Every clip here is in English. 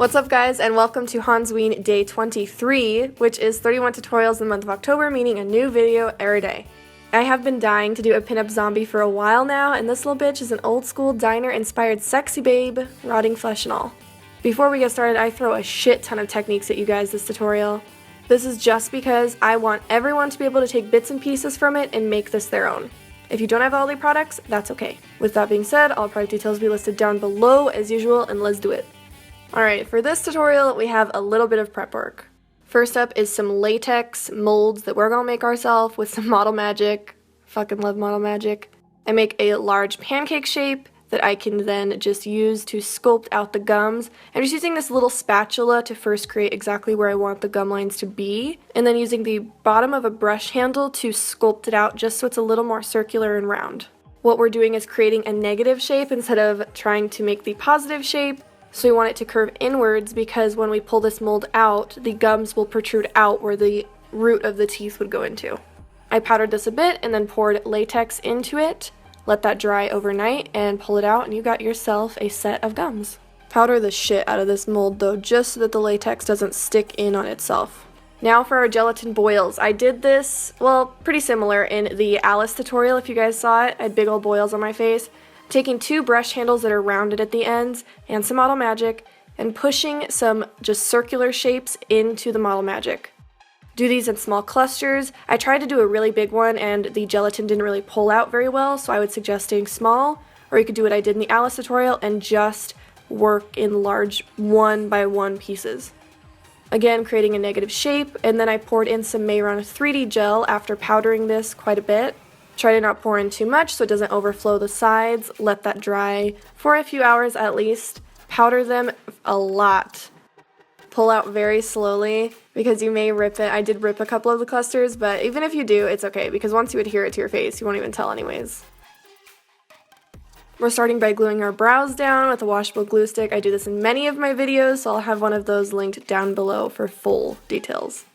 What's up guys, and welcome to Hansween Day 23, which is 31 tutorials in the month of October, meaning a new video every day. I have been dying to do a pinup zombie for a while now, and this little bitch is an old school diner-inspired sexy babe, rotting flesh and all. Before we get started, I throw a shit ton of techniques at you guys this tutorial. This is just because I want everyone to be able to take bits and pieces from it and make this their own. If you don't have all the products, that's okay. With that being said, all product details will be listed down below as usual, and let's do it. Alright, for this tutorial, we have a little bit of prep work. First up is some latex molds that we're gonna make ourselves with some Model Magic. Fucking love Model Magic. I make a large pancake shape that I can then just use to sculpt out the gums. I'm just using this little spatula to first create exactly where I want the gum lines to be, and then using the bottom of a brush handle to sculpt it out just so it's a little more circular and round. What we're doing is creating a negative shape instead of trying to make the positive shape. So we want it to curve inwards because when we pull this mold out, the gums will protrude out where the root of the teeth would go into. I powdered this a bit and then poured latex into it, let that dry overnight, and pull it out and you got yourself a set of gums. Powder the shit out of this mold though, just so that the latex doesn't stick in on itself. Now for our gelatin boils. I did this, well, pretty similar in the Alice tutorial if you guys saw it. I had big old boils on my face. Taking two brush handles that are rounded at the ends and some Model Magic and pushing some just circular shapes into the Model Magic. Do these in small clusters. I tried to do a really big one and the gelatin didn't really pull out very well, so I would suggest doing small, or you could do what I did in the Alice tutorial and just work in large 1x1 pieces. Again, creating a negative shape, and then I poured in some Mehron 3D gel after powdering this quite a bit. Try to not pour in too much so it doesn't overflow the sides. Let that dry for a few hours at least. Powder them a lot. Pull out very slowly because you may rip it. I did rip a couple of the clusters, but even if you do, it's okay because once you adhere it to your face, you won't even tell anyways. We're starting by gluing our brows down with a washable glue stick. I do this in many of my videos, so I'll have one of those linked down below for full details.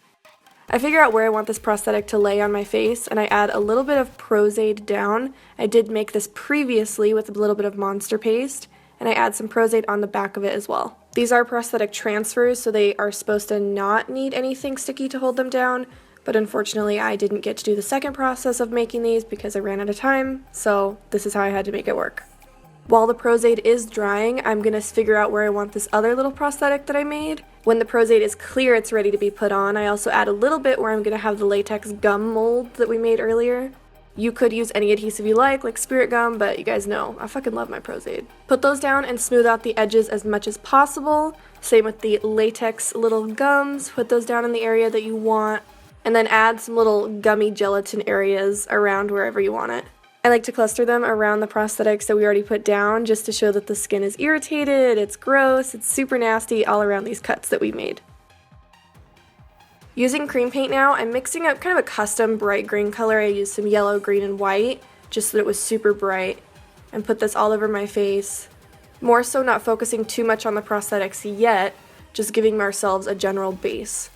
I figure out where I want this prosthetic to lay on my face, and I add a little bit of Prozaid down. I did make this previously with a little bit of Monster Paste, and I add some Prozaid on the back of it as well. These are prosthetic transfers, so they are supposed to not need anything sticky to hold them down, but unfortunately I didn't get to do the second process of making these because I ran out of time, so this is how I had to make it work. While the Prozaid is drying, I'm going to figure out where I want this other little prosthetic that I made. When the Prozaid is clear, it's ready to be put on. I also add a little bit where I'm going to have the latex gum mold that we made earlier. You could use any adhesive you like Spirit Gum, but you guys know, I fucking love my Prozaid. Put those down and smooth out the edges as much as possible. Same with the latex little gums. Put those down in the area that you want. And then add some little gummy gelatin areas around wherever you want it. I like to cluster them around the prosthetics that we already put down just to show that the skin is irritated, it's gross, it's super nasty all around these cuts that we made. Using cream paint now, I'm mixing up kind of a custom bright green color. I used some yellow, green, and white just so that it was super bright, and put this all over my face. More so not focusing too much on the prosthetics yet, just giving ourselves a general base.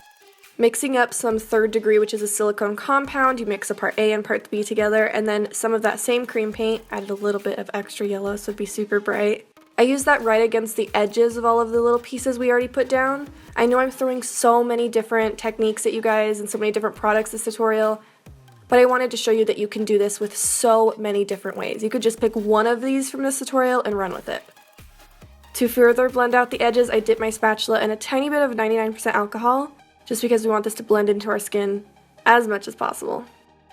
Mixing up some 3rd degree, which is a silicone compound. You mix a part A and part B together, and then some of that same cream paint, added a little bit of extra yellow so it'd be super bright. I use that right against the edges of all of the little pieces we already put down. I know I'm throwing so many different techniques at you guys and so many different products this tutorial, but I wanted to show you that you can do this with so many different ways. You could just pick one of these from this tutorial and run with it. To further blend out the edges, I dip my spatula in a tiny bit of 99% alcohol, just because we want this to blend into our skin as much as possible.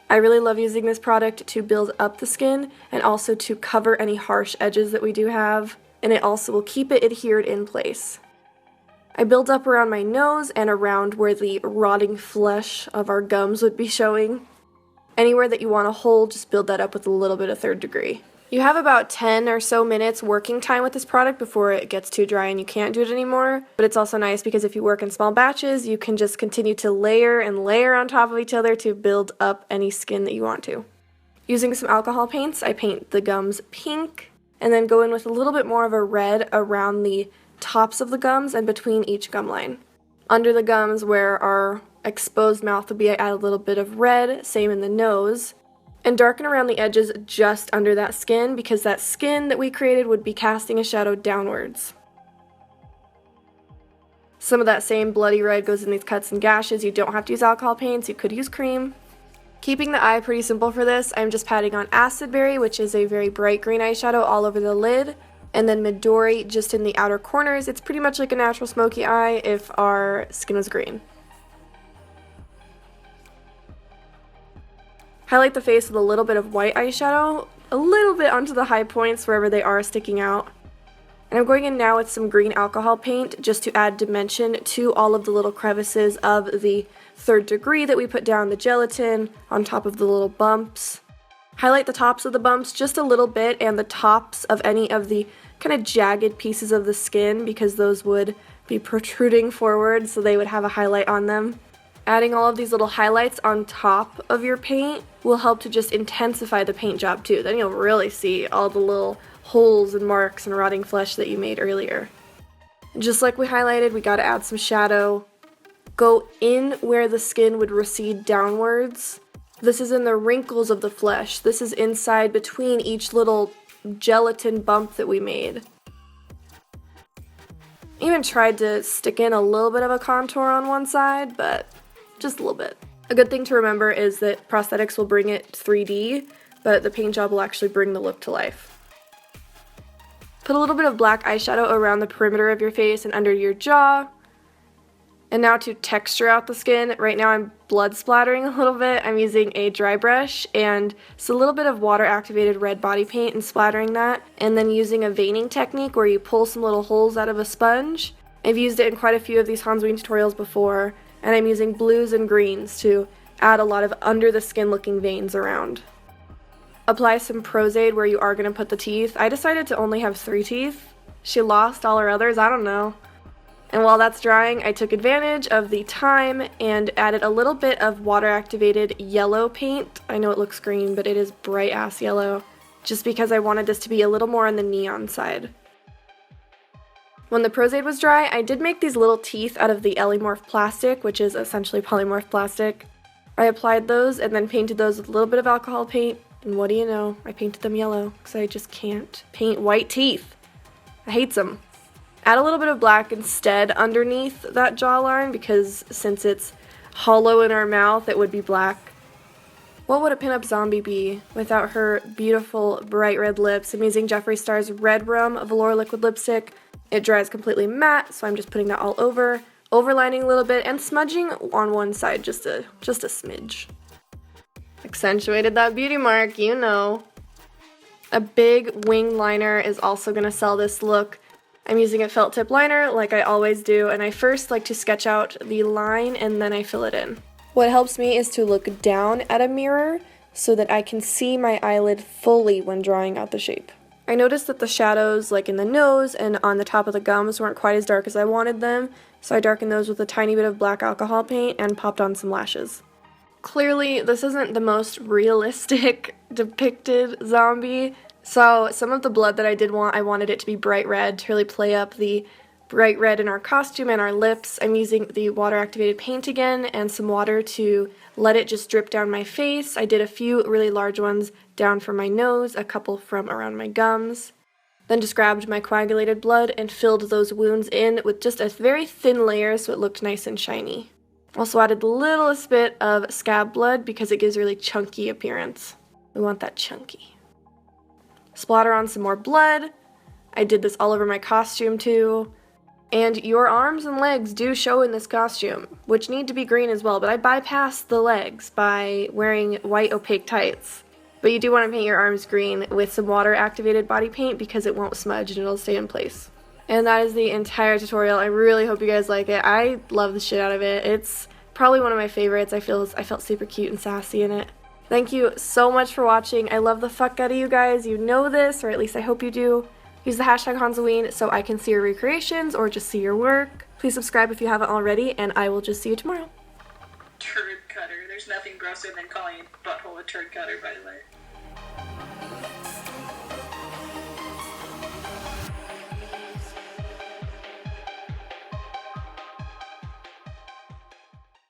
I really love using this product to build up the skin and also to cover any harsh edges that we do have, and it also will keep it adhered in place. I build up around my nose and around where the rotting flesh of our gums would be showing. Anywhere that you want to hold, just build that up with a little bit of 3rd degree. You have about 10 or so minutes working time with this product before it gets too dry and you can't do it anymore, but it's also nice because if you work in small batches, you can just continue to layer and layer on top of each other to build up any skin that you want to. Using some alcohol paints, I paint the gums pink, and then go in with a little bit more of a red around the tops of the gums and between each gum line. Under the gums where our exposed mouth would be, I add a little bit of red, same in the nose, and darken around the edges just under that skin because that skin that we created would be casting a shadow downwards. Some of that same bloody red goes in these cuts and gashes. You don't have to use alcohol paints, you could use cream. Keeping the eye pretty simple for this, I'm just patting on Acidberry, which is a very bright green eyeshadow all over the lid, and then Midori just in the outer corners. It's pretty much like a natural smoky eye if our skin was green. Highlight the face with a little bit of white eyeshadow, a little bit onto the high points wherever they are sticking out. And I'm going in now with some green alcohol paint just to add dimension to all of the little crevices of the third degree that we put down the gelatin on top of the little bumps. Highlight the tops of the bumps just a little bit and the tops of any of the kind of jagged pieces of the skin because those would be protruding forward, so they would have a highlight on them. Adding all of these little highlights on top of your paint will help to just intensify the paint job too. Then you'll really see all the little holes and marks and rotting flesh that you made earlier. And just like we highlighted, we gotta add some shadow. Go in where the skin would recede downwards. This is in the wrinkles of the flesh. This is inside between each little gelatin bump that we made. Even tried to stick in a little bit of a contour on one side, but just a little bit. A good thing to remember is that prosthetics will bring it 3D, but the paint job will actually bring the look to life. Put a little bit of black eyeshadow around the perimeter of your face and under your jaw. And now to texture out the skin, right now I'm blood splattering a little bit. I'm using a dry brush and it's a little bit of water activated red body paint and splattering that, and then using a veining technique where you pull some little holes out of a sponge. I've used it in quite a few of these Hansween tutorials before, and I'm using blues and greens to add a lot of under the skin looking veins around. Apply some Prozaid where you are going to put the teeth. I decided to only have 3 teeth. She lost all her others, I don't know. And while that's drying, I took advantage of the time and added a little bit of water-activated yellow paint. I know it looks green, but it is bright-ass yellow, just because I wanted this to be a little more on the neon side. When the Prozaid was dry, I did make these little teeth out of the Elymorph plastic, which is essentially polymorph plastic. I applied those and then painted those with a little bit of alcohol paint, and what do you know, I painted them yellow, because I just can't paint white teeth. I hate them. Add a little bit of black instead underneath that jawline, because since it's hollow in our mouth, it would be black. What would a pinup zombie be without her beautiful bright red lips? I'm using Jeffree Star's Redrum Velour liquid lipstick. It dries completely matte, so I'm just putting that all over, overlining a little bit, and smudging on one side, just a smidge. Accentuated that beauty mark, you know. A big wing liner is also going to sell this look. I'm using a felt tip liner like I always do, and I first like to sketch out the line and then I fill it in. What helps me is to look down at a mirror so that I can see my eyelid fully when drawing out the shape. I noticed that the shadows, like in the nose and on the top of the gums, weren't quite as dark as I wanted them, so I darkened those with a tiny bit of black alcohol paint and popped on some lashes. Clearly, this isn't the most realistic depicted zombie, so some of the blood that I wanted it to be bright red to really play up the bright red in our costume and our lips. I'm using the water-activated paint again and some water to let it just drip down my face. I did a few really large ones down from my nose, a couple from around my gums. Then just grabbed my coagulated blood and filled those wounds in with just a very thin layer so it looked nice and shiny. Also added the littlest bit of scab blood because it gives a really chunky appearance. We want that chunky. Splatter on some more blood. I did this all over my costume too. And your arms and legs do show in this costume, which need to be green as well, but I bypassed the legs by wearing white opaque tights. But you do want to paint your arms green with some water-activated body paint because it won't smudge and it'll stay in place. And that is the entire tutorial. I really hope you guys like it. I love the shit out of it. It's probably one of my favorites. I felt super cute and sassy in it. Thank you so much for watching. I love the fuck out of you guys. You know this, or at least I hope you do. Use the hashtag Hansween so I can see your recreations or just see your work. Please subscribe if you haven't already, and I will just see you tomorrow. Turd cutter. There's nothing grosser than calling your butthole a turd cutter, by the way.